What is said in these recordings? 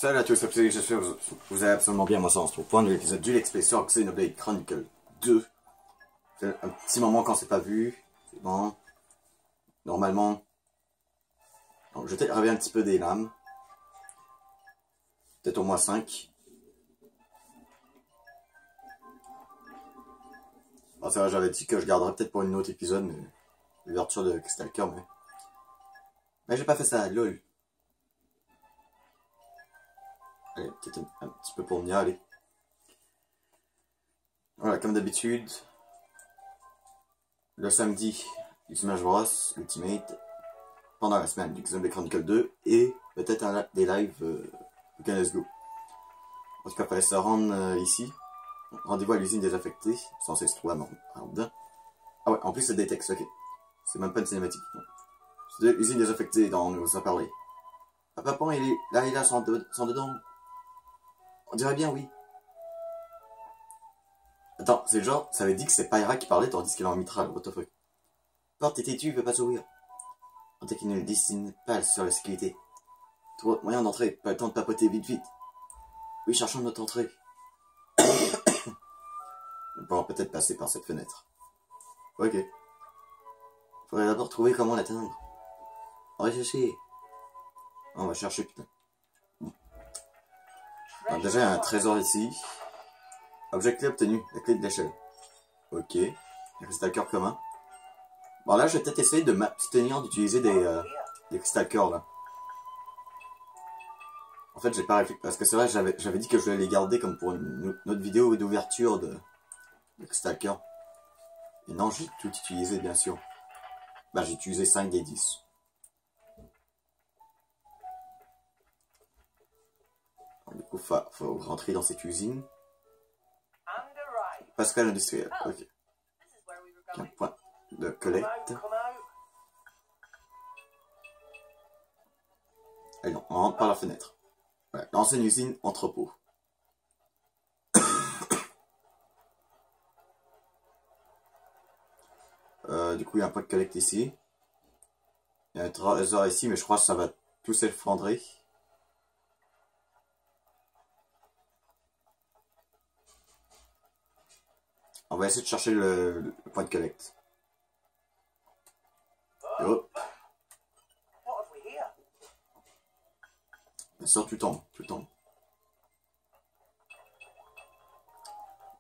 Salut à tous, j'espère que vous allez absolument bien. Moi, ça, on se retrouve pour un nouvel épisode du Let's Play sur Xenoblade Chronicle 2. Ça fait un petit moment qu'on s'est pas vu. C'est bon. Normalement. Donc, je reviens un petit peu des lames. Peut-être au moins 5. Bon, c'est vrai, j'avais dit que je garderais peut-être pour une autre épisode, mais l'ouverture de Crystal Cœur, mais j'ai pas fait ça, lol. Allez, peut-être un petit peu pour venir, allez. Voilà, comme d'habitude, le samedi du Smash Bros Ultimate, pendant la semaine du Xenoblade Chronicle 2, et peut-être des lives OK, let's go. En tout cas, il fallait se rendre ici. Rendez-vous à l'usine désaffectée, censé se trouver à Mordin. Ah ouais, en plus c'est des textes, ok. C'est même pas une cinématique. C'est l'usine désaffectée dont on nous a parlé. Papa Pan, il est là, sans dedans. On dirait bien, oui. Attends, c'est genre, ça avait dit que c'est Pyra qui parlait tandis qu'elle est en mitral, what the fuck. Porte est têtue, veut pas s'ouvrir. On dirait qu'il ne dessine pas sur la sécurité. Trouve moyen d'entrer, pas le temps de papoter, vite. Oui, cherchons notre entrée. Nous pourrons peut-être passer par cette fenêtre. Ok. Faudrait d'abord trouver comment l'atteindre. On va chercher. On va chercher, putain. Alors, déjà, il y a un trésor ici. Objet clé obtenu, la clé de l'échelle. Ok. Crystal Cœur commun. Bon, là, je vais peut-être essayer de m'abstenir d'utiliser des Crystal Cœur, là. En fait, j'ai pas réfléchi. Parce que c'est vrai, j'avais dit que je voulais les garder comme pour une autre vidéo d'ouverture de Crystal Cœur. Et non, j'ai tout utilisé, bien sûr. Bah, j'ai utilisé 5 des 10. Alors, du coup, faut rentrer dans cette usine. Pascal industriel, ok. Un point de collecte. Allez, non, on rentre par la fenêtre. Voilà, l'ancienne usine entrepôt. Du coup, il y a un point de collecte ici. Il y a un trésor ici, mais je crois que ça va tout s'effondrer. On va essayer de chercher le point de collecte. Et hop. Bien sûr, tu tombes.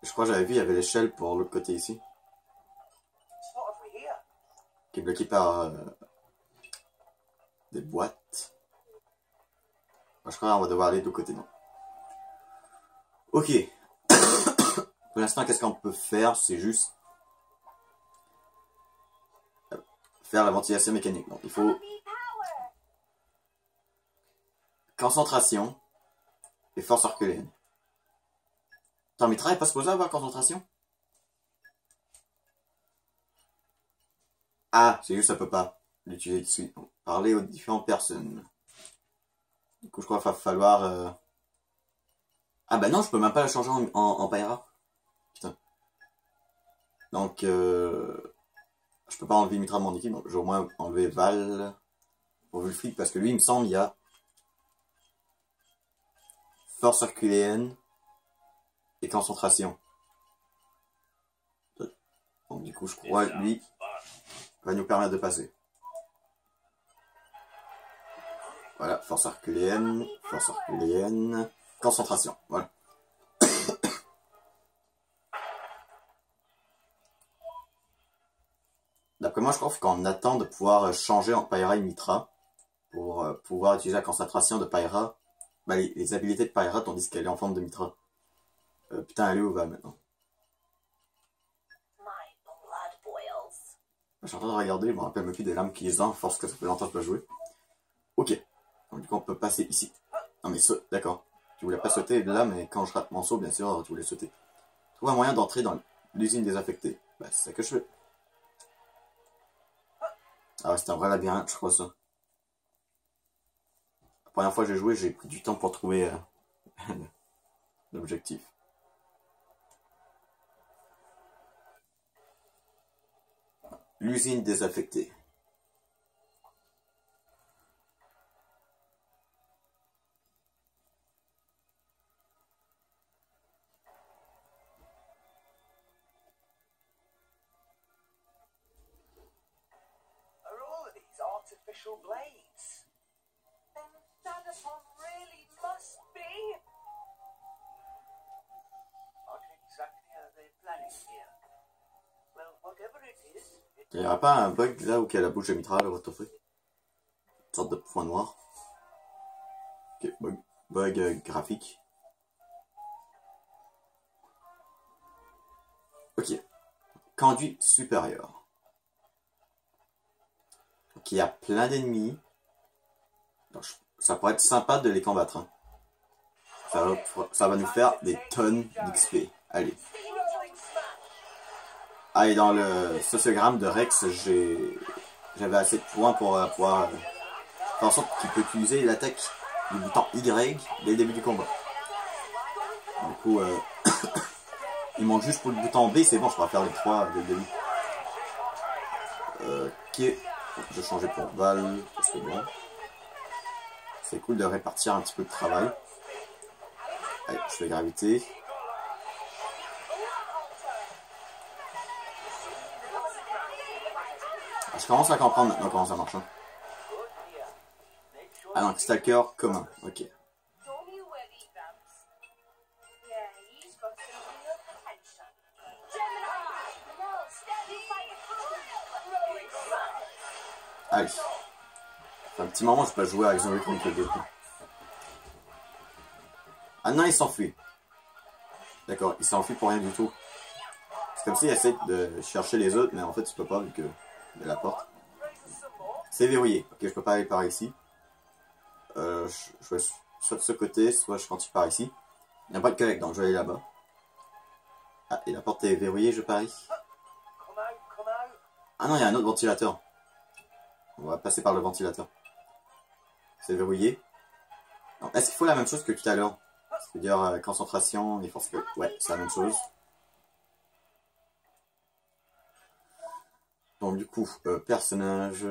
Je crois que j'avais vu, il y avait l'échelle pour l'autre côté ici. Qui est bloqué par des boîtes. Moi, je crois qu'on va devoir aller de l'autre côté, non. Ok. Pour l'instant, qu'est-ce qu'on peut faire? C'est juste faire la ventilation mécanique. Donc, il faut concentration et force herculéenne. Attends, Mitra n'est pas supposé avoir concentration? Ah, c'est juste ça peut pas l'utiliser dessus. Donc, parler aux différentes personnes. Du coup, je crois qu'il va falloir... Ah bah non, je peux même pas la changer en Pyra. Putain. Donc, je peux pas enlever Mitra de mon équipe, donc je vais au moins enlever Val pour Wulfric, parce que lui, il me semble, il y a force herculéenne et concentration. Donc du coup, je crois que lui va nous permettre de passer. Voilà, force herculéenne, concentration, voilà. D'après moi, je crois qu'on attend de pouvoir changer en Pyra et Mitra pour pouvoir utiliser la concentration de Pyra, bah, les habilités de Pyra, tandis qu'elle est en forme de Mitra. Putain, elle est où va maintenant? Je suis en train de regarder, je me rappelle même plus des lames qui les ont, force que ça fait longtemps que je peux jouer. Ok, donc du coup on peut passer ici. Non mais d'accord. Tu voulais pas sauter là, mais quand je rate mon saut, bien sûr, tu voulais sauter. Trouve un moyen d'entrer dans l'usine désaffectée. Bah c'est ça que je fais. Ah ouais, c'est un vrai labyrinthe, je crois ça. La première fois que j'ai joué, j'ai pris du temps pour trouver l'objectif. L'usine désaffectée. artificial blades. Then Dadapon really must be. What exactly are they planning here? Well, whatever it is. Il n'y aura pas un bug là où il y a la bouche de Mitra, là, what the fuck? Une sorte de point noir. Ok, bug graphique. Ok. Conduit supérieur. Donc il y a plein d'ennemis. Ça pourrait être sympa de les combattre. Hein. Ça va nous faire des tonnes d'XP. Allez. Ah, et dans le sociogramme de Rex, j'avais assez de points pour pouvoir faire en sorte qu'il peut utiliser l'attaque du bouton Y dès le début du combat. Du coup, il manque juste pour le bouton B, c'est bon, je pourrais faire les 3 dès le début. Ok, je vais changer pour Val, c'est bon. C'est cool de répartir un petit peu de travail. Allez, je fais gravité. Je commence à comprendre maintenant comment ça marche. Hein. Ah non, Stalker commun, ok. Allez. Ça fait un petit moment que je peux pas jouer avec Zombie contre le 2. Ah non, il s'enfuit. D'accord, il s'enfuit pour rien du tout. C'est comme s'il essaie de chercher les autres, mais en fait, tu peux pas vu que de la porte. C'est verrouillé. Ok, je peux pas aller par ici. Je vais soit de ce côté, soit je continue par ici. Il n'y a pas de collègue, donc je vais aller là-bas. Ah, et la porte est verrouillée, je parie. Ah non, il y a un autre ventilateur. On va passer par le ventilateur. C'est verrouillé. Est-ce qu'il faut la même chose que tout à l'heure? C'est-à-dire concentration et force. Ouais, c'est la même chose. Donc du coup, personnage.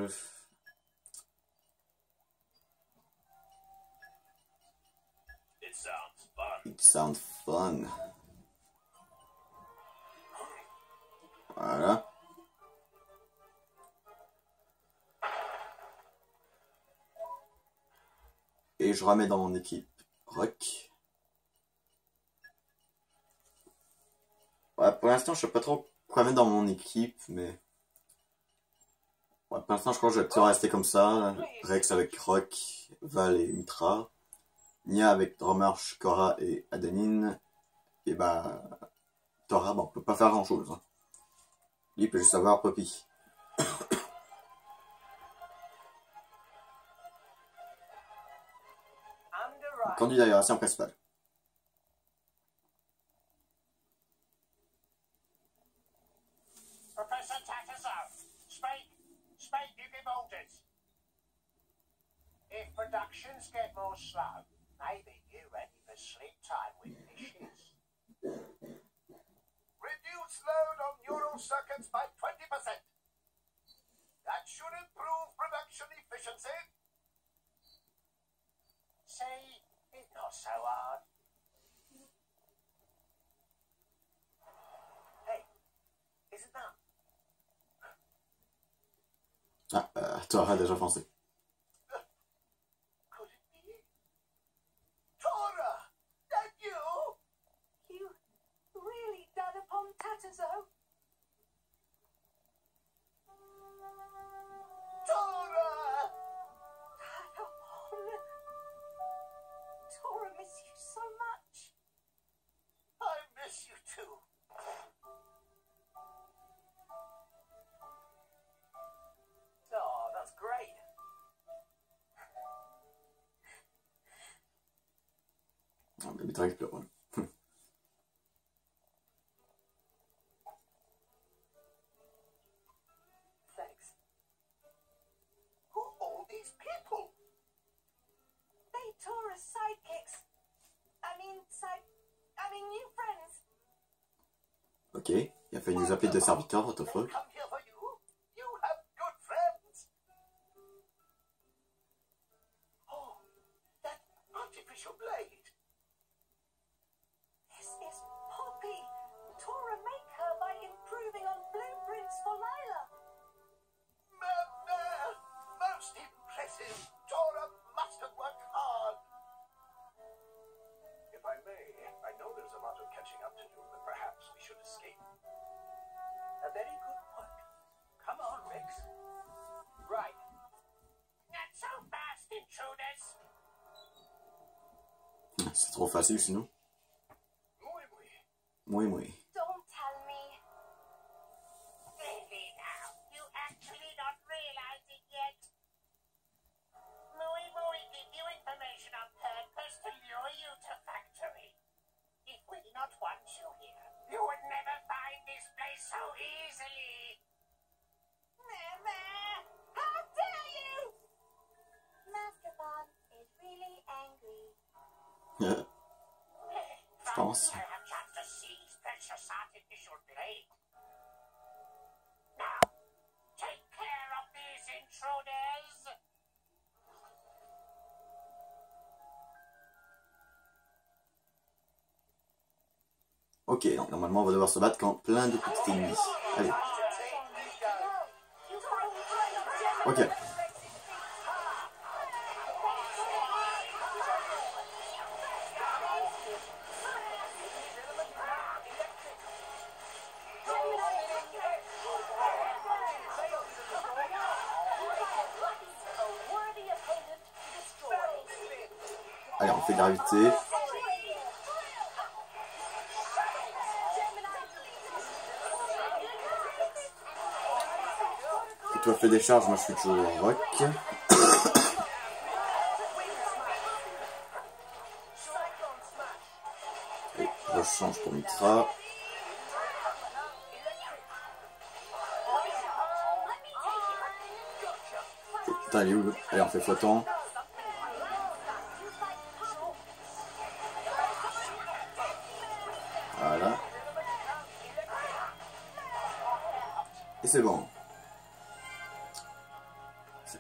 It sounds fun. Voilà. Et je remets dans mon équipe Rock. Ouais, pour l'instant, je sais pas trop quoi mettre dans mon équipe, mais... Ouais, pour l'instant, je crois que je vais plutôt rester comme ça. Rex avec Rock, Val et Mitra. Nia avec Dromarch, Cora et Adenine. Et bah... Thora, bon, on peut pas faire grand chose. Hein. Lui, il peut juste avoir Poppy. Conduit d'aération principale. Professor Tattersall, speak, you give orders. If productions get more slow, maybe you're ready for sleep time with dishes. Reduce load on neural circuits by 20%. That should improve production efficiency. See, it's not so hard. Hey, isn't that? Ah, Thora a déjà foncé. Could it be? Thora! That you? You really done upon Tatterzo? Thora! Dadapon! Tora miss you so much. I miss you too. Oh, that's great. Ah, mais Mitra, il pleure. Ouais. Thanks. Who are all these people? They Tora's sidekicks. I mean new friends. Ok, il a fallu nous appeler de serviteurs, what the fuck. Come here for you. You have good friends. Oh, that artificial blade. This is Poppy. Tora make her by improving on blueprints for Lila. Most C'est trop facile sinon. Muy, muy. Oui, oui. Don't tell me. Really now, you actually not realize it yet? Louie Louie give you information on purpose to lure you to factory. If we not want you here, you would never find this place so easily. Mama, how dare you! Master Bond is really angry. Je pense. I have got to seize precious artificial blade. Now, take care of these intruders. Ok, donc normalement on va devoir se battre contre plein de petits ennemis. Allez. Ok. Allez, on fait gravité. Et toi fais des charges, moi je suis toujours en rock. Et je change pour Mitra. Putain, il est où? Allez, on fait flottant. Voilà. Et c'est bon.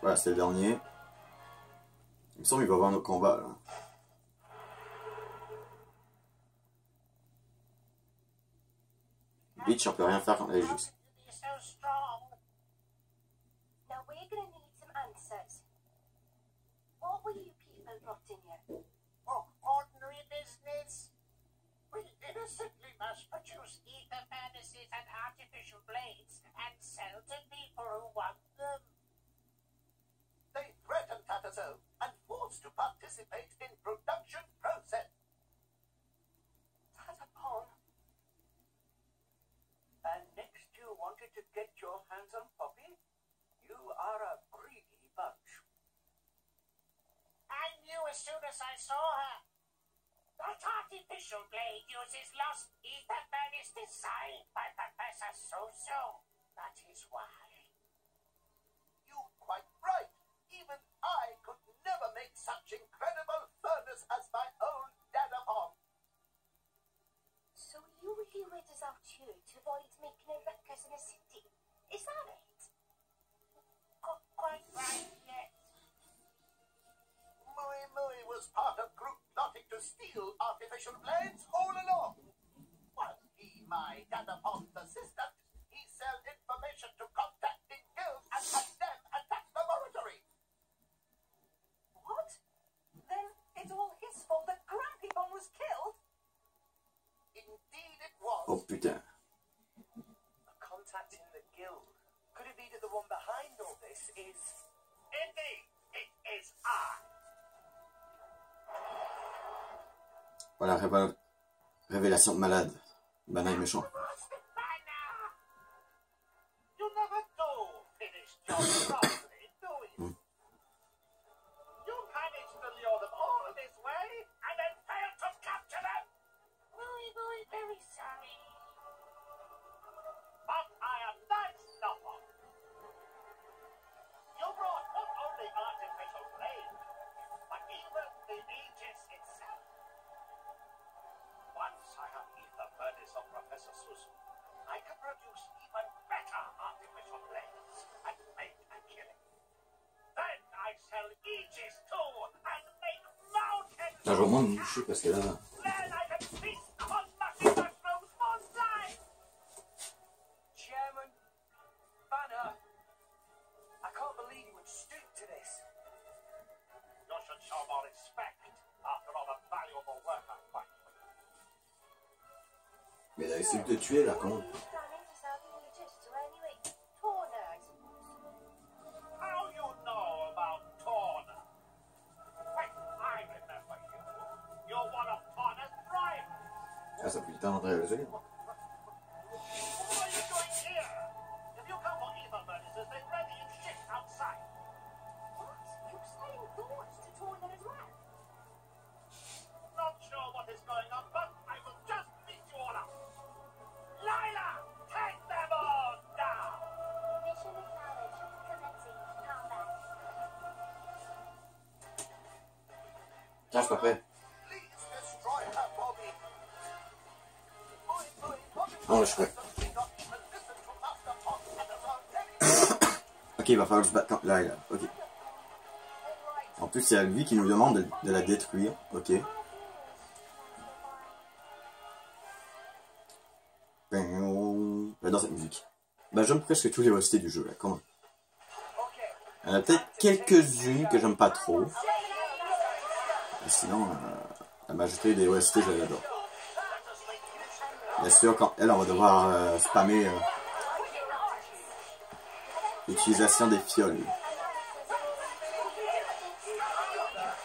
Voilà, c'est le dernier. Il me semble qu'il va y avoir nos combats là. Bitch, on peut rien faire quand elle est juste. Be so strong. Now we're gonna need some answers. What were you people brought in here? Oh, ordinary business. We innocently mass-produce ether fantasies and artificial blades and sell to people who want them. They threaten Tatazo and force to participate in production process. Tatapon. And next you wanted to get your hands on Poppy? You are a greedy bunch. I knew as soon as I saw her. That artificial blade uses lost ether furnace designed by Professor Soso. That is why. You're quite right. Even I could never make such incredible furnace as my own Dadapon. So you lured us out here to avoid making a ruckus in the city. Is that it? Quite right, yes. Mui Mui was part of group plotting to steal artificial blades all along. Was he my Dadapon's assistant? He sell information to contacting guilds and had them attack the laboratory. What? Then it's all his fault that Grampypon was killed? Indeed it was. Oh putain. A contact in the guild. Could it be that the one behind all this is... Indeed, it is I. Voilà, révélation de malade. Banal méchant. Banner! You never do finish jobs properly, do you? You managed to lure them all this way and then failed to capture them? Very, very sorry. But I am nice enough. You brought not only artificial blade, but even the Aegis itself. Once I have ether furnace of Professor Susu, I can produce even better artificial blades and make a killing. Then I sell Aegis too and make mountains. Là, je vais au moins me moucher parce que là. Then I can feast upon nothing but rose bonsai. Chairman, Banner, I can't believe you would stoop to this. You should show more respect after all the valuable work I've done. Mais il a essayé de te tuer là, comment? He's planning to sell the Aegis to any Torners. How you know about Torna? Wait, I remember you. You're one ça a pris le temps de réagir. What are you doing here? If you come for evil furnaces, they ready in shit outside. What? You're saying thoughts to Torn as well? Not sure what is going on, but I will just beat you all up. Lila, take them all down. Mission acknowledged. Commencing combat. Tiens, je suis pas prêt. Please destroy her for me. Non, je suis prêt. Ok, il va falloir se battre quand... Là. Ok. En plus, c'est lui qui nous demande de la détruire. Ok. J'adore cette musique. Bah, j'aime presque tous les OST du jeu, là. Comment? Il y en a peut-être quelques-unes que j'aime pas trop. Et sinon, la majorité des OST, je les adore. Bien sûr, quand elle, on va devoir spammer l'utilisation des fioles.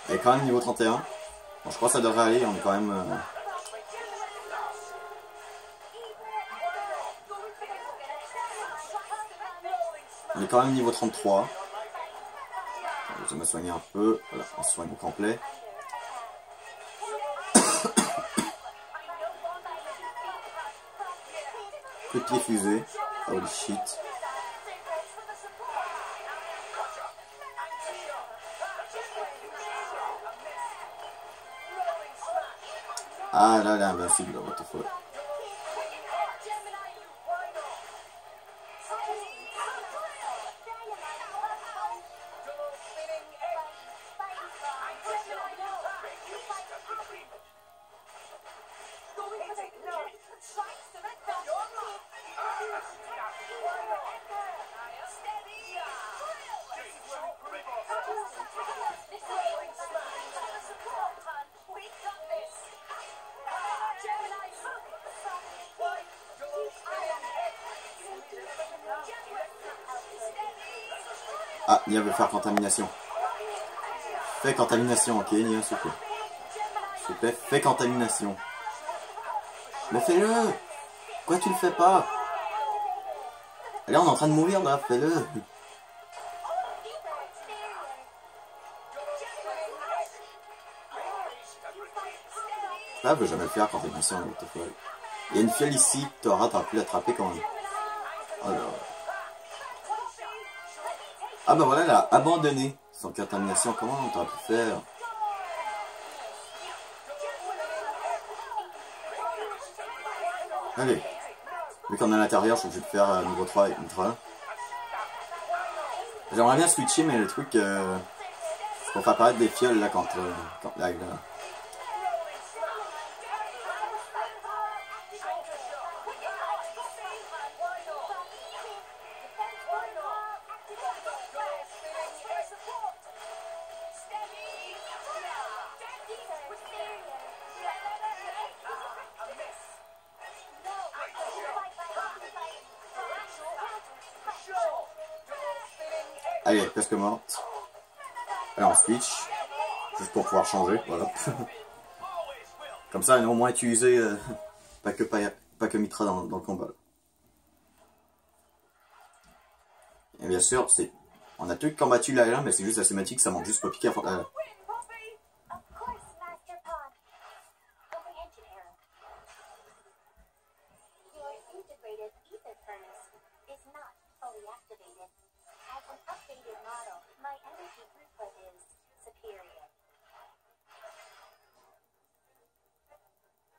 Elle est quand même niveau 31. Bon, je crois que ça devrait aller, on est quand même... On est quand même niveau 33. Je vais me soigner un peu. Voilà, on se soigne au complet. Coup de pied fusée. Holy shit. Ah là là, invincible, what the fuck. Ah, Nia veut faire contamination. Fais contamination, ok, Nia, s'il te plaît. S'il te plaît, fais contamination. Mais fais-le! Pourquoi tu le fais pas? Allez, on est en train de mourir là, fais-le! Là, elle veut jamais le faire contamination, what the fuck. Il y a une fiole ici, t'auras pu l'attraper quand même. Oh là. Ah bah voilà, elle a abandonné son contamination. Comment on pu faire? Allez. Vu qu'on est à l'intérieur, je suis obligé de faire niveau 3 avec Mitra. J'aimerais bien switcher, mais le truc... c'est pour faire apparaître des fioles là quand lag là. Allez, presque morte. Alors on switch. Juste pour pouvoir changer, voilà. Comme ça, on a au moins utilisé pas que Mitra dans le combat. Et bien sûr, on a tout combattu là, mais c'est juste la cinématique, ça manque juste pas piquer à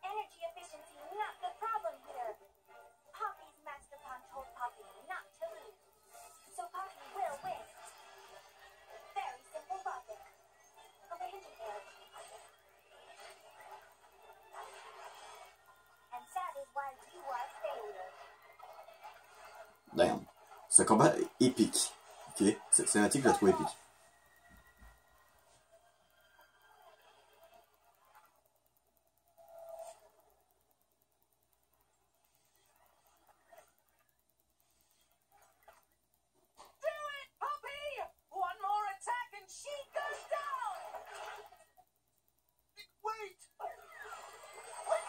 Energy efficiency not the problem here. Poppy's Master Pawn told Poppy not to lose. So Poppy will win. Very simple logic. Comprehension error. And that is why you are a failure. Damn. Ce combat est épique. Ok, cette cinématique, je la trouve épique. Wait! Wait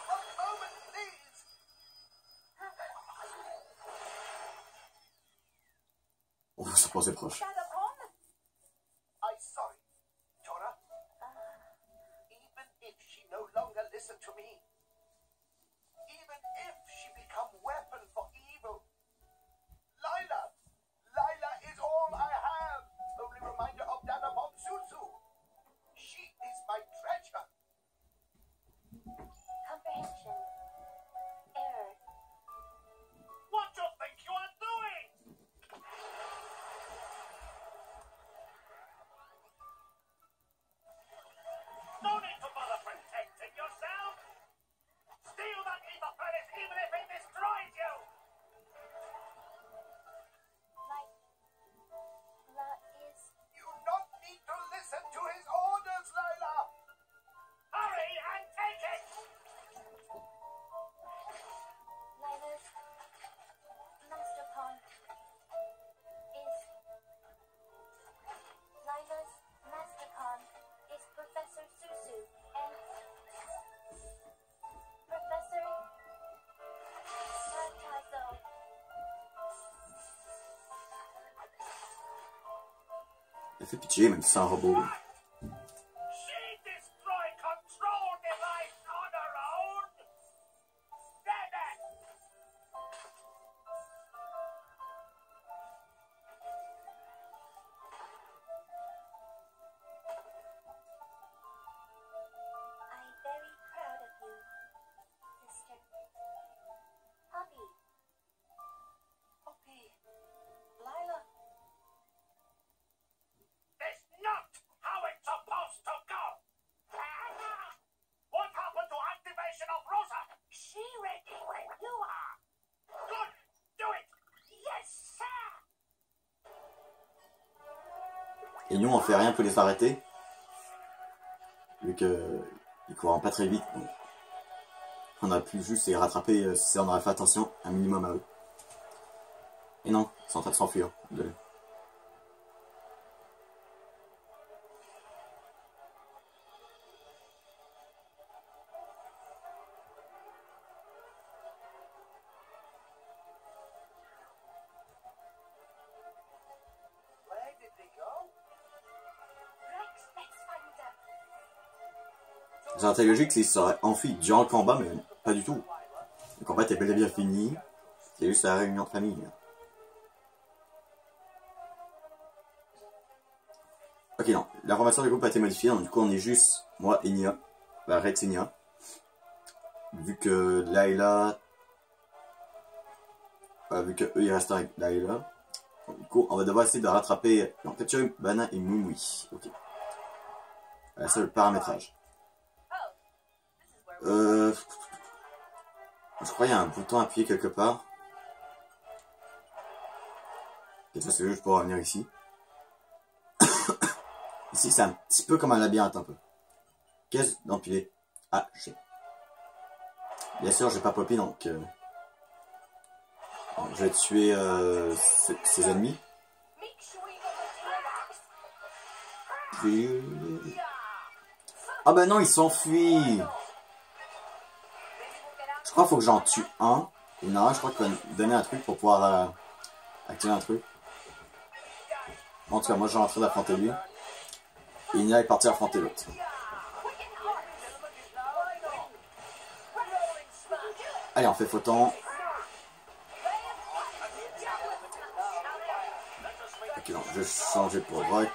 a moment! c'est pour ses proches. I'm sorry, Tora. Even if she no longer listen to me, even if she become weapon for evil, Lila is all I have. Only reminder of Dadabom Susu. She is my treasure. Comprehension. Error. What do you think you are doing? No need to bother protecting yourself. Steal that ether furnace even if it destroys you. Lila is... You don't need to listen to his orders, Lila. Hurry and take it. Lila's master pawn is... Lila's master pawn is Professor Susu and... Professor... Sartazo. Elle fait pitié, même si c'est un robot. She destroyed control device on her own. Damn it. I'm very proud of you, sister. Poppy. Poppy. Lila. That's not how it's supposed to go. What happened to activation of Rosa? She ready when you are. Good. Do it. Yes, sir. Et nous, on fait rien pour les arrêter. Vu que ils courent pas très vite. Donc on a pu juste les rattraper si on aurait fait attention un minimum à eux. Et non, ils sont en train de s'enfuir. Désolé. Where did they go? Rex, let's find them. Les intellogiques, c'est qu'ils seraient enfuis durant le combat, mais pas du tout. Le combat est bel et bien fini. C'est juste la réunion de famille. Ok, non. La formation du groupe a été modifiée, donc du coup on est juste moi et Nia. Bah, Rex et Nia. Vu que Layla... vu que eux ils restent avec Layla. Donc, du coup on va devoir essayer de rattraper... Non, capturer Bana et Mumui. Ok. C'est le paramétrage. Je crois qu'il y a un bouton appuyé quelque part. Et ça c'est juste pour revenir ici. Ici c'est un petit peu comme un labyrinthe un peu. Qu'est-ce d'empiler? Ah, j'ai. Bien sûr j'ai pas Poppy donc je vais tuer ses ennemis. Make sure you get the T-Rex. Ah bah non, ils s'enfuient. Je crois qu'il faut que j'en tue un. Et non, je crois qu'il va me donner un truc pour pouvoir activer un truc. En tout cas, moi j'ai en train d'affronter lui. Et Nia est parti affronter l'autre. Allez, on fait photon. Ok, non, je vais changer pour Rock.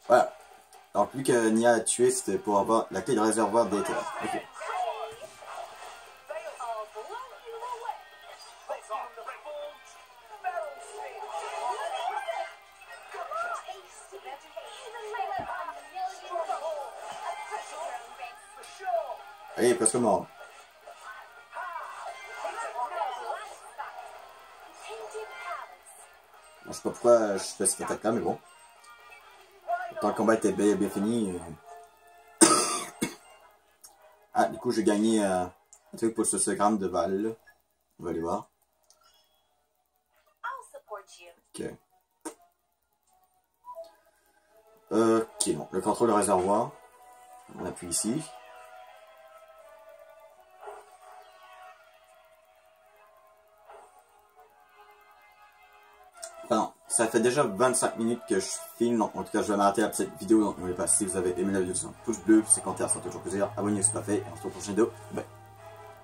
Voilà. Donc, lui que Nia a tué, c'était pour avoir la clé de réservoir d'Ether. Ok. Allez, il est presque mort. Bon, je sais pas pourquoi je fais cette attaque là, mais bon. Tant le combat était bien fini. Ah, du coup, j'ai gagné un truc pour le sousgramme de Val. On va aller voir. Ok. Ok, bon. Le contrôle de réservoir. On appuie ici. Pardon, ça fait déjà 25 minutes que je filme, donc en tout cas je vais m'arrêter à cette vidéo, donc n'oubliez pas si vous avez aimé la vidéo, c'est un pouce bleu, c'est commentaire, ça fait toujours plaisir, abonnez-vous si ce n'est pas fait, et on se retrouve pour la prochaine vidéo, bye.